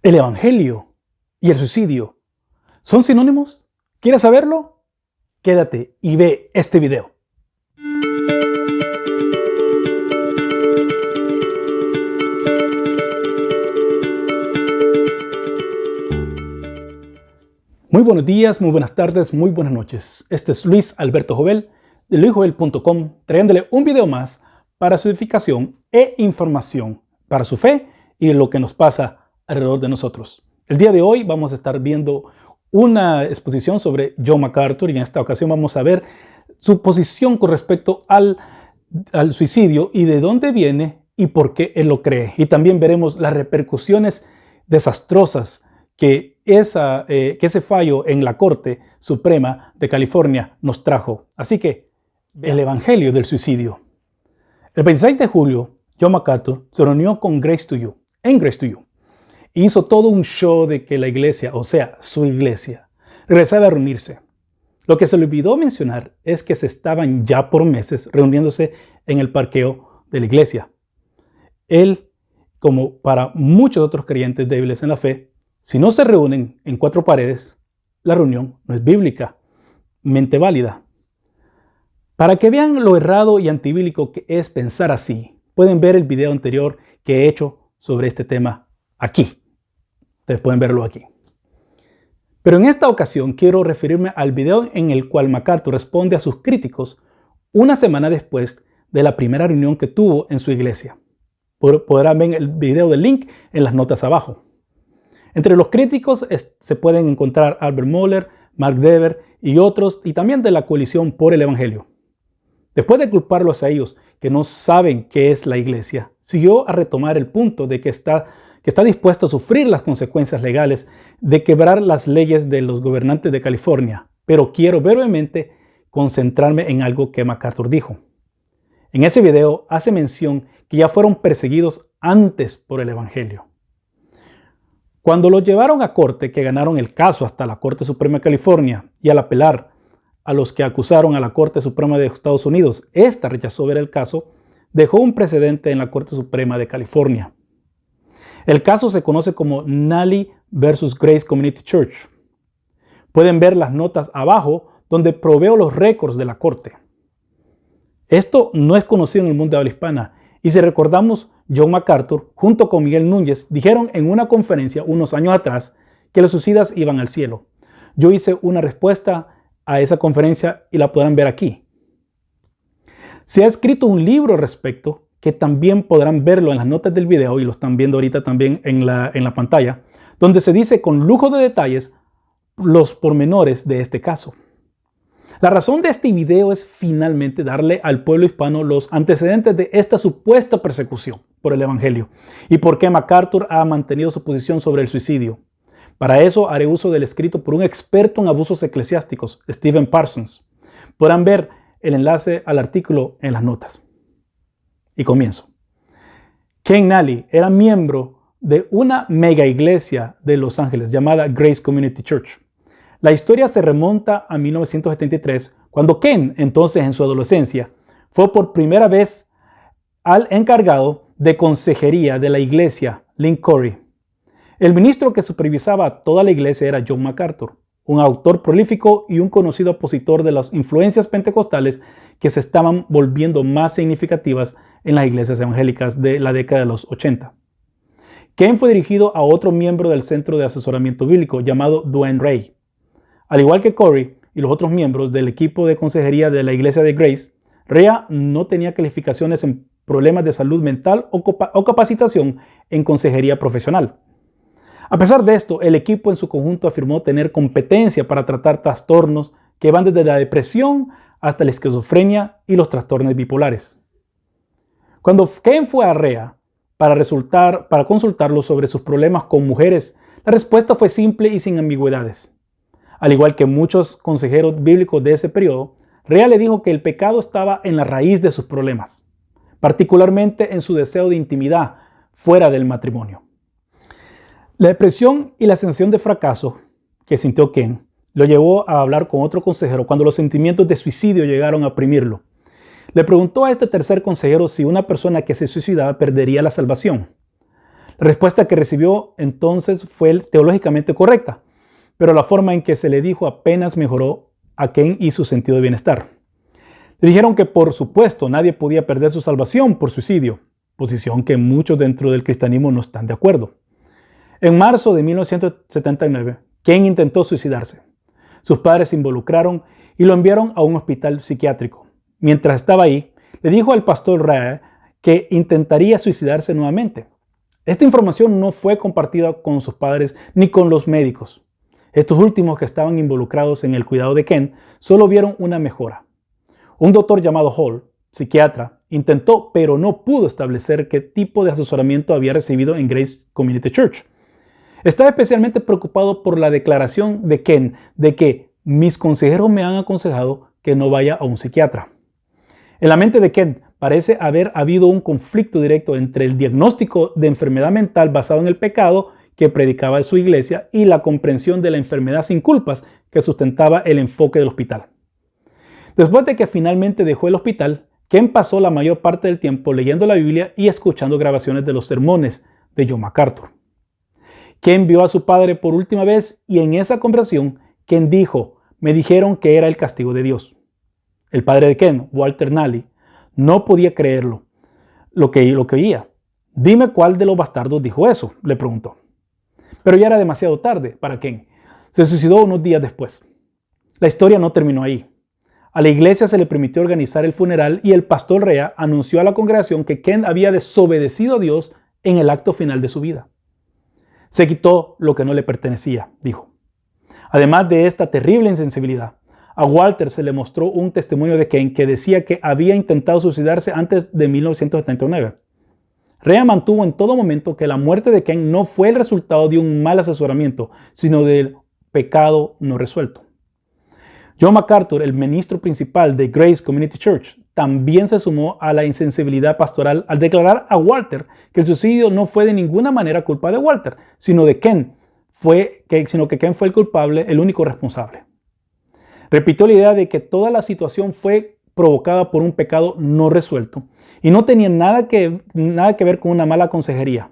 ¿El Evangelio y el suicidio son sinónimos? ¿Quieres saberlo? Quédate y ve este video. Muy buenos días, muy buenas tardes, muy buenas noches. Este es Luis Alberto Jovel de luisjovel.com, trayéndole un video más para su edificación e información para su fe y de lo que nos pasa alrededor de nosotros. El día de hoy vamos a estar viendo una exposición sobre John MacArthur y en esta ocasión vamos a ver su posición con respecto al suicidio y de dónde viene y por qué él lo cree. Y también veremos las repercusiones desastrosas que ese fallo en la Corte Suprema de California nos trajo. Así que, el Evangelio del suicidio. El 26 de julio, John MacArthur se reunió con Grace to You, en Grace to You. Hizo todo un show de que la iglesia, o sea, su iglesia, regresaba a reunirse. Lo que se le olvidó mencionar es que se estaban ya por meses reuniéndose en el parqueo de la iglesia. Él, como para muchos otros creyentes débiles en la fe, si no se reúnen en cuatro paredes, la reunión no es bíblicamente válida. Para que vean lo errado y antibíblico que es pensar así, pueden ver el video anterior que he hecho sobre este tema aquí. Ustedes pueden verlo aquí. Pero en esta ocasión quiero referirme al video en el cual MacArthur responde a sus críticos una semana después de la primera reunión que tuvo en su iglesia. Podrán ver el video del link en las notas abajo. Entre los críticos se pueden encontrar Albert Mohler, Mark Dever y otros, y también de la Coalición por el Evangelio. Después de culparlos a ellos que no saben qué es la iglesia, siguió a retomar el punto de que está dispuesto a sufrir las consecuencias legales de quebrar las leyes de los gobernantes de California. Pero quiero brevemente concentrarme en algo que MacArthur dijo. En ese video hace mención que ya fueron perseguidos antes por el Evangelio. Cuando los llevaron a corte, que ganaron el caso hasta la Corte Suprema de California, y al apelar a los que acusaron a la Corte Suprema de Estados Unidos, esta rechazó ver el caso, dejó un precedente en la Corte Suprema de California. El caso se conoce como Nally versus Grace Community Church. Pueden ver las notas abajo donde proveo los récords de la Corte. Esto no es conocido en el mundo de habla hispana y si recordamos, John MacArthur junto con Miguel Núñez dijeron en una conferencia unos años atrás que los suicidas iban al cielo. Yo hice una respuesta a esa conferencia y la podrán ver aquí. Se ha escrito un libro al respecto que también podrán verlo en las notas del video y lo están viendo ahorita también en la pantalla, donde se dice con lujo de detalles los pormenores de este caso. La razón de este video es finalmente darle al pueblo hispano los antecedentes de esta supuesta persecución por el Evangelio y por qué MacArthur ha mantenido su posición sobre el suicidio. Para eso haré uso del escrito por un experto en abusos eclesiásticos, Stephen Parsons. Podrán ver el enlace al artículo en las notas. Y comienzo. Ken Nally era miembro de una mega iglesia de Los Ángeles llamada Grace Community Church. La historia se remonta a 1973, cuando Ken, entonces en su adolescencia, fue por primera vez al encargado de consejería de la iglesia, Link Corey. El ministro que supervisaba toda la iglesia era John MacArthur, un autor prolífico y un conocido opositor de las influencias pentecostales que se estaban volviendo más significativas en las iglesias evangélicas de la década de los 80. Ken fue dirigido a otro miembro del Centro de Asesoramiento Bíblico llamado Duane Ray. Al igual que Corey y los otros miembros del equipo de consejería de la iglesia de Grace, Rea no tenía calificaciones en problemas de salud mental o capacitación en consejería profesional. A pesar de esto, el equipo en su conjunto afirmó tener competencia para tratar trastornos que van desde la depresión hasta la esquizofrenia y los trastornos bipolares. Cuando Ken fue a Rea para consultarlo sobre sus problemas con mujeres, la respuesta fue simple y sin ambigüedades. Al igual que muchos consejeros bíblicos de ese periodo, Rea le dijo que el pecado estaba en la raíz de sus problemas, particularmente en su deseo de intimidad fuera del matrimonio. La depresión y la sensación de fracaso que sintió Ken lo llevó a hablar con otro consejero cuando los sentimientos de suicidio llegaron a oprimirlo. Le preguntó a este tercer consejero si una persona que se suicidaba perdería la salvación. La respuesta que recibió entonces fue teológicamente correcta, pero la forma en que se le dijo apenas mejoró a Ken y su sentido de bienestar. Le dijeron que por supuesto nadie podía perder su salvación por suicidio, posición que muchos dentro del cristianismo no están de acuerdo. En marzo de 1979, Ken intentó suicidarse. Sus padres se involucraron y lo enviaron a un hospital psiquiátrico. Mientras estaba ahí, le dijo al pastor Ray que intentaría suicidarse nuevamente. Esta información no fue compartida con sus padres ni con los médicos. Estos últimos, que estaban involucrados en el cuidado de Ken, solo vieron una mejora. Un doctor llamado Hall, psiquiatra, intentó, pero no pudo establecer qué tipo de asesoramiento había recibido en Grace Community Church. Estaba especialmente preocupado por la declaración de Ken de que mis consejeros me han aconsejado que no vaya a un psiquiatra. En la mente de Ken parece haber habido un conflicto directo entre el diagnóstico de enfermedad mental basado en el pecado que predicaba su iglesia y la comprensión de la enfermedad sin culpas que sustentaba el enfoque del hospital. Después de que finalmente dejó el hospital, Ken pasó la mayor parte del tiempo leyendo la Biblia y escuchando grabaciones de los sermones de John MacArthur. Ken vio a su padre por última vez y en esa conversación, Ken dijo: me dijeron que era el castigo de Dios. El padre de Ken, Walter Nally, no podía creerlo, lo que oía. Dime cuál de los bastardos dijo eso, le preguntó. Pero ya era demasiado tarde para Ken. Se suicidó unos días después. La historia no terminó ahí. A la iglesia se le permitió organizar el funeral y el pastor Rea anunció a la congregación que Ken había desobedecido a Dios en el acto final de su vida. Se quitó lo que no le pertenecía, dijo. Además de esta terrible insensibilidad, a Walter se le mostró un testimonio de Ken que decía que había intentado suicidarse antes de 1979. Rea mantuvo en todo momento que la muerte de Ken no fue el resultado de un mal asesoramiento, sino del pecado no resuelto. John MacArthur, el ministro principal de Grace Community Church, también se sumó a la insensibilidad pastoral al declarar a Walter que el suicidio no fue de ninguna manera culpa de Walter, sino que Ken fue el culpable, el único responsable. Repitió la idea de que toda la situación fue provocada por un pecado no resuelto y no tenía nada que ver con una mala consejería.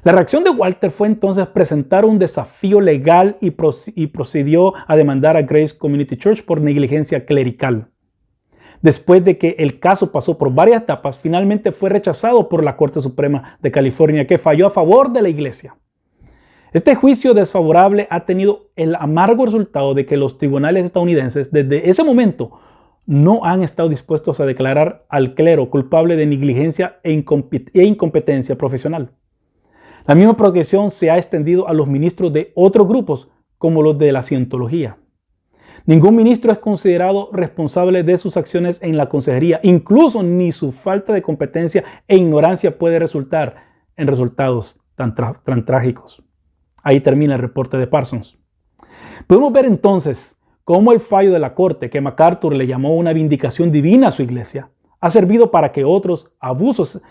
La reacción de Walter fue entonces presentar un desafío legal y procedió a demandar a Grace Community Church por negligencia clerical. Después de que el caso pasó por varias etapas, finalmente fue rechazado por la Corte Suprema de California, que falló a favor de la iglesia. Este juicio desfavorable ha tenido el amargo resultado de que los tribunales estadounidenses desde ese momento no han estado dispuestos a declarar al clero culpable de negligencia e incompetencia profesional. La misma protección se ha extendido a los ministros de otros grupos, como los de la cientología. Ningún ministro es considerado responsable de sus acciones en la consejería, incluso ni su falta de competencia e ignorancia puede resultar en resultados tan trágicos. Ahí termina el reporte de Parsons. Podemos ver entonces cómo el fallo de la corte, que MacArthur le llamó una vindicación divina a su iglesia, ha servido para que otros abusos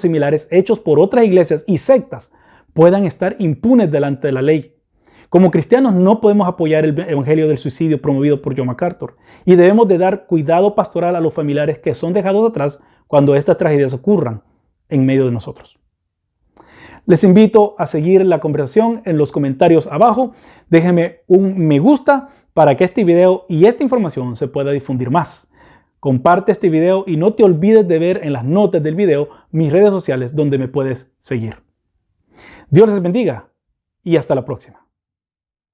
similares hechos por otras iglesias y sectas puedan estar impunes delante de la ley. Como cristianos no podemos apoyar el evangelio del suicidio promovido por John MacArthur y debemos de dar cuidado pastoral a los familiares que son dejados atrás cuando estas tragedias ocurran en medio de nosotros. Les invito a seguir la conversación en los comentarios abajo. Déjenme un me gusta para que este video y esta información se pueda difundir más. Comparte este video y no te olvides de ver en las notas del video mis redes sociales donde me puedes seguir. Dios les bendiga y hasta la próxima.